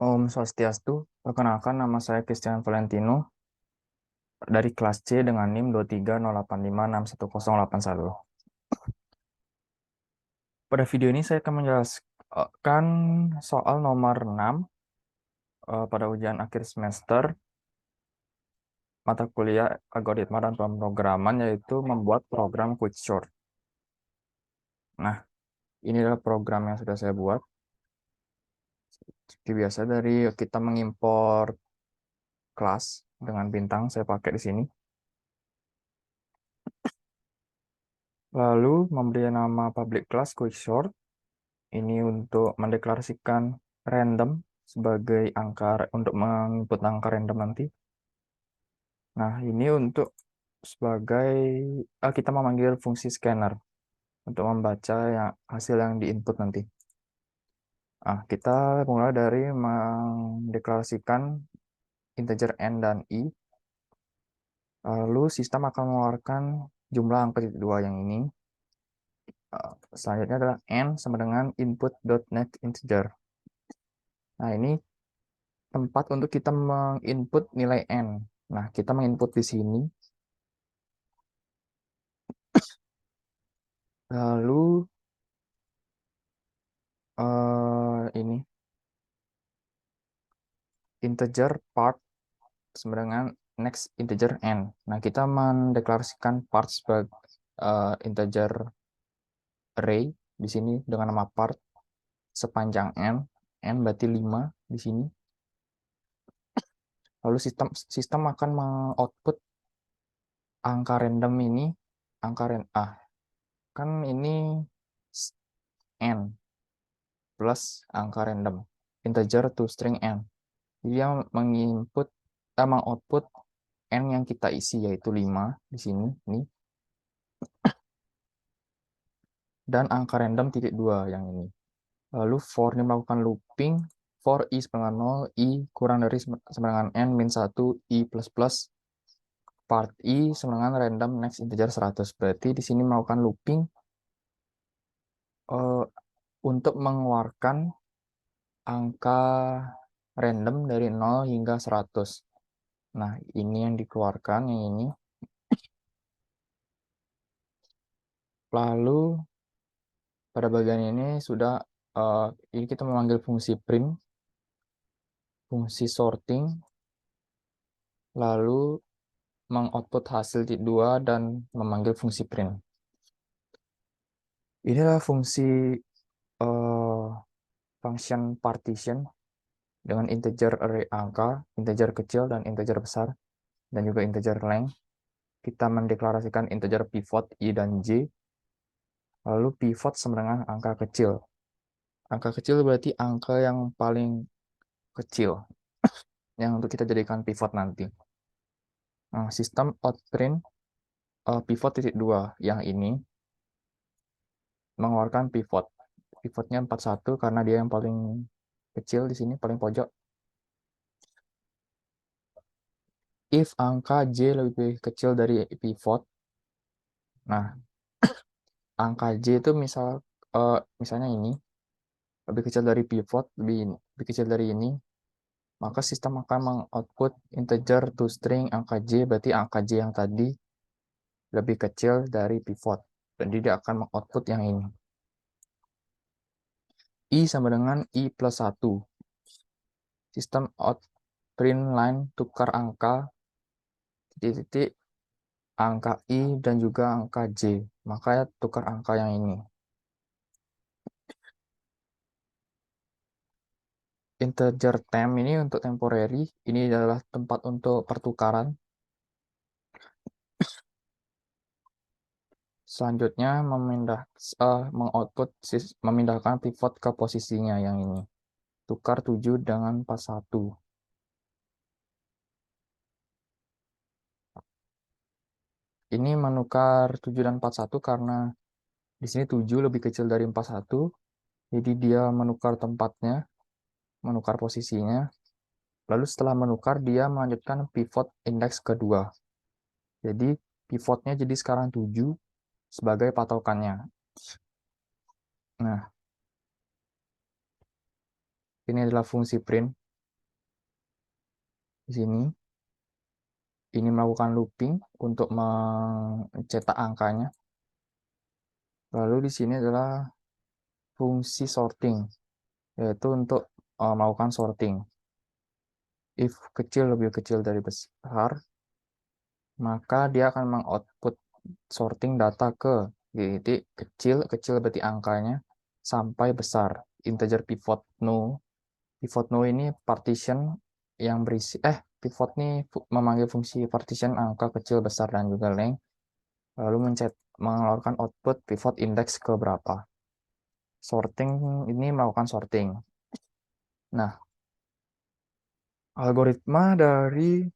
Om Swastiastu, perkenalkan nama saya Christian Valentino dari kelas C dengan NIM 230856101. Pada video ini saya akan menjelaskan soal nomor 6 pada ujian akhir semester mata kuliah algoritma dan pemrograman, yaitu membuat program Quickshort. Nah, ini adalah program yang sudah saya buat. Seperti biasa, dari kita mengimpor kelas dengan bintang, saya pakai di sini. Lalu memberi nama public class Quickshort. Ini untuk mendeklarasikan random sebagai angka untuk menginput angka random nanti. Nah, ini untuk sebagai kita memanggil fungsi scanner untuk membaca hasil yang diinput nanti. Nah, kita mulai dari mendeklarasikan integer n dan i. Lalu sistem akan mengeluarkan jumlah angka dua yang ini. Selanjutnya adalah n sama dengan input.next integer. Nah, ini tempat untuk kita menginput nilai n. Nah, kita menginput di sini. Lalu ini integer part sama dengan next integer n. Nah, kita mendeklarasikan part sebagai integer array di sini dengan nama part sepanjang n berarti 5 di sini. Lalu sistem akan mengoutput angka random ini, kan ini n plus angka random integer to string n. Dia mengoutput n yang kita isi, yaitu 5 di sini nih, dan angka random titik 2 yang ini. Lalu for ini melakukan looping for i sama dengan 0, i kurang dari sama dengan n min 1, i plus plus part i sama dengan random next integer 100. Berarti di sini melakukan looping untuk mengeluarkan angka random dari 0 hingga 100. Nah, ini yang dikeluarkan, yang ini. Lalu pada bagian ini sudah ini kita memanggil fungsi print, fungsi sorting, lalu mengoutput hasil titik 2 dan memanggil fungsi print. Inilah fungsi function partition dengan integer array angka, integer kecil dan integer besar, dan juga integer length. Kita mendeklarasikan integer pivot i dan j. Lalu pivot sama dengan angka kecil. Angka kecil berarti angka yang paling kecil yang untuk kita jadikan pivot nanti. Nah, sistem outprint pivot titik 2 yang ini mengeluarkan pivot. Pivotnya 41 karena dia yang paling kecil di sini, paling pojok. If angka j lebih kecil dari pivot, nah angka j itu misalnya ini lebih kecil dari pivot, lebih kecil dari ini, maka sistem akan mengoutput integer to string angka j, berarti angka j yang tadi lebih kecil dari pivot. Jadi dia akan mengoutput yang ini. I sama dengan i plus 1. Sistem out print line tukar angka, titik-titik, angka i dan juga angka j. Maka ya tukar angka yang ini. Integer temp ini untuk temporary. Ini adalah tempat untuk pertukaran. Selanjutnya memindahkan pivot ke posisinya yang ini. Tukar 7 dengan 41. Ini menukar 7 dan 41 karena di sini 7 lebih kecil dari 41. Jadi dia menukar tempatnya, menukar posisinya. Lalu setelah menukar, dia melanjutkan pivot indeks kedua. Jadi pivotnya jadi sekarang 7 sebagai patokannya. Nah, ini adalah fungsi print. Di sini, ini melakukan looping untuk mencetak angkanya. Lalu di sini adalah fungsi sorting, yaitu untuk melakukan sorting. If kecil lebih kecil dari besar, maka dia akan mengoutput sorting data ke titik kecil, kecil berarti angkanya, sampai besar. Integer pivot no. Pivot no ini partition yang berisi, pivot ini memanggil fungsi partition angka kecil, besar, dan juga length. Lalu mengeluarkan output pivot index ke berapa. Sorting ini melakukan sorting. Nah, algoritma dari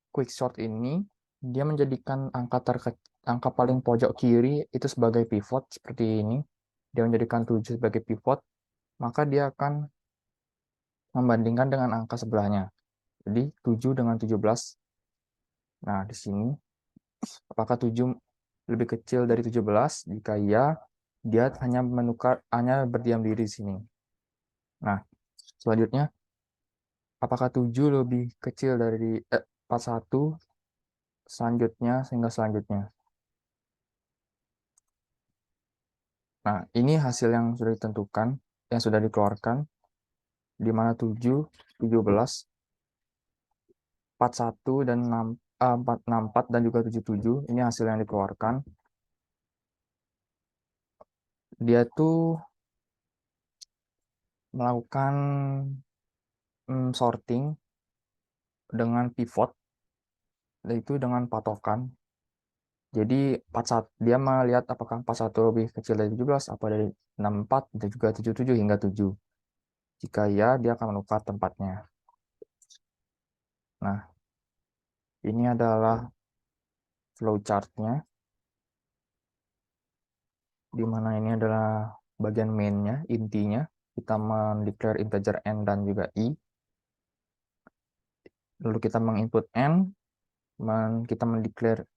quicksort ini, dia menjadikan angka paling pojok kiri itu sebagai pivot seperti ini. Dia menjadikan 7 sebagai pivot, maka dia akan membandingkan dengan angka sebelahnya. Jadi 7 dengan 17. Nah, di sini apakah 7 lebih kecil dari 17? Jika iya, dia hanya berdiam diri di sini. Nah, selanjutnya apakah 7 lebih kecil dari 41? Selanjutnya sehingga selanjutnya. Nah, ini hasil yang sudah ditentukan, yang sudah dikeluarkan, di mana 7, 17, 41, dan 64, dan juga 77. Ini hasil yang dikeluarkan. Dia tuh melakukan sorting dengan pivot, yaitu dengan patokan. Jadi dia melihat apakah 41 lebih kecil dari 17, apa dari 64, dan juga 77 hingga 7. Jika ya, dia akan menukar tempatnya. Nah, ini adalah flowchart-nya, di mana ini adalah bagian main-nya, intinya. Kita mendeklar integer n dan juga i. Lalu kita menginput n, kita mendeklar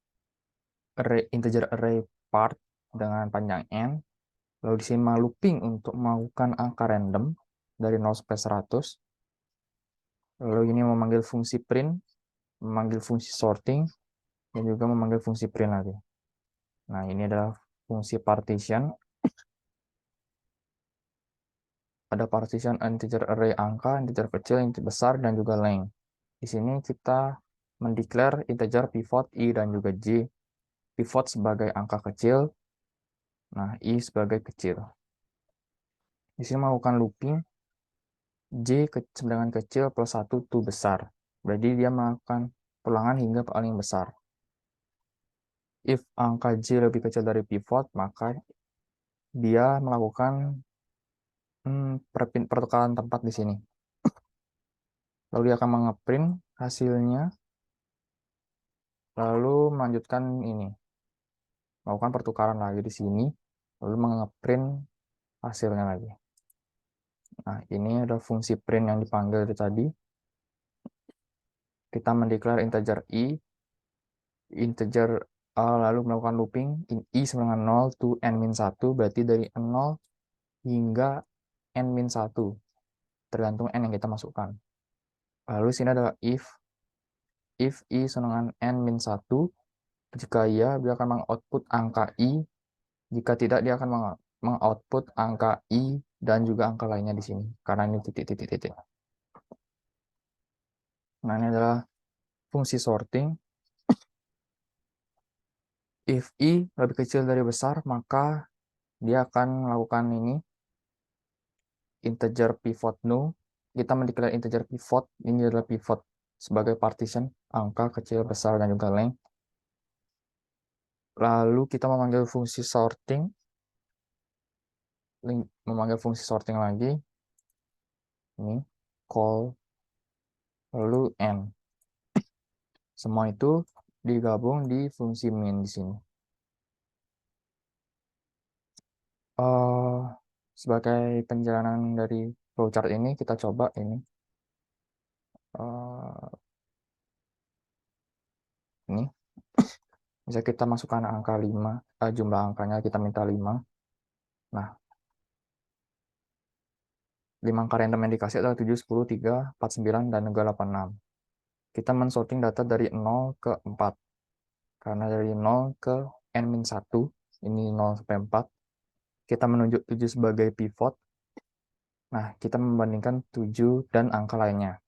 integer array part dengan panjang n. Lalu di sini looping untuk melakukan angka random dari 0 sampai 100. Lalu ini memanggil fungsi print, memanggil fungsi sorting, dan juga memanggil fungsi print lagi. Nah, ini adalah fungsi partition. Ada partition integer array angka, integer kecil, integer besar, dan juga length. Di sini kita mendeklar integer pivot i dan juga j. Pivot sebagai angka kecil, nah i sebagai kecil. Di sini melakukan looping, j dengan kecil plus 1 to besar. Berarti dia melakukan ulangan hingga paling besar. If angka j lebih kecil dari pivot, maka dia melakukan pertukaran tempat di sini. Lalu dia akan mengeprint hasilnya, lalu melanjutkan ini, melakukan pertukaran lagi di sini, lalu mengeprint hasilnya lagi. Nah, ini ada fungsi print yang dipanggil tadi. Kita mendeklar integer i, integer lalu melakukan looping, i sama dengan 0 to n-1, berarti dari 0 hingga n-1, tergantung n yang kita masukkan. Lalu sini adalah if i sama dengan n-1, jika iya, dia akan mengoutput angka i, jika tidak, dia akan mengoutput angka i dan juga angka lainnya di sini, karena ini titik-titik-titik. Nah, ini adalah fungsi sorting. If i lebih kecil dari besar, maka dia akan melakukan ini, integer pivot no. Kita mendeklar integer pivot, ini adalah pivot sebagai partition, angka kecil, besar, dan juga length. Lalu kita memanggil fungsi sorting, lagi, ini, call, lalu n. Semua itu digabung di fungsi min di sini. Sebagai penjalanan dari flowchart ini, kita coba ini. Ini bisa kita masukkan angka 5, jumlah angkanya kita minta 5. Nah, 5 angka random yang dikasih adalah 7, 10, 3, 4, 9, dan juga 86. kita mensorting data dari 0 ke 4. Karena dari 0 ke n-1, ini 0 sampai 4, kita menunjuk 7 sebagai pivot. Nah, kita membandingkan 7 dan angka lainnya.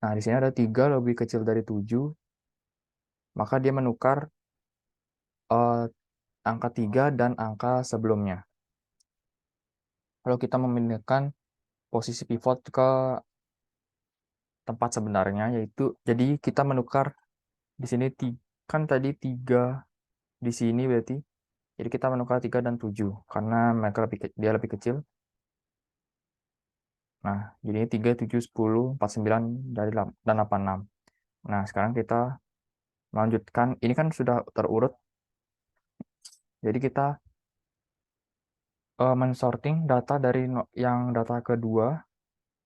Nah, di sini ada 3 lebih kecil dari 7, maka dia menukar angka 3 dan angka sebelumnya. Kalau kita memindahkan posisi pivot ke tempat sebenarnya, yaitu jadi kita menukar di sini kan tadi 3 di sini berarti. Jadi kita menukar 3 dan 7 karena mereka dia lebih kecil. Nah, jadi 3, 7, 10, 49 dan 86. Nah, sekarang kita melanjutkan. Ini kan sudah terurut. Jadi kita mensorting data dari yang data kedua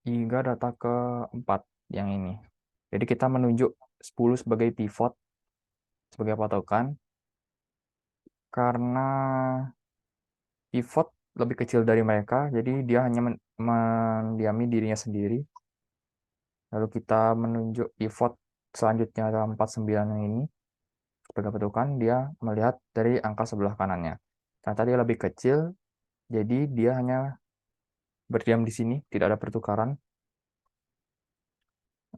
hingga data keempat yang ini. Jadi kita menunjuk 10 sebagai pivot, sebagai patokan, karena pivot lebih kecil dari mereka, jadi dia hanya mendiami dirinya sendiri. Lalu kita menunjuk pivot selanjutnya adalah 49 yang ini, sebagai patokan, dia melihat dari angka sebelah kanannya. Ternyata dia lebih kecil, jadi dia hanya berdiam di sini, tidak ada pertukaran.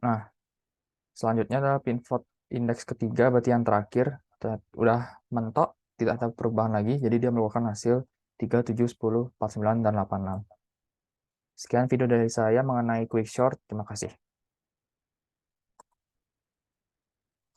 Nah, selanjutnya adalah pivot indeks ketiga, berarti yang terakhir, udah mentok, tidak ada perubahan lagi, jadi dia melakukan hasil 3, 7, 10, 49, dan 86. Sekian video dari saya mengenai Quick Short. Terima kasih.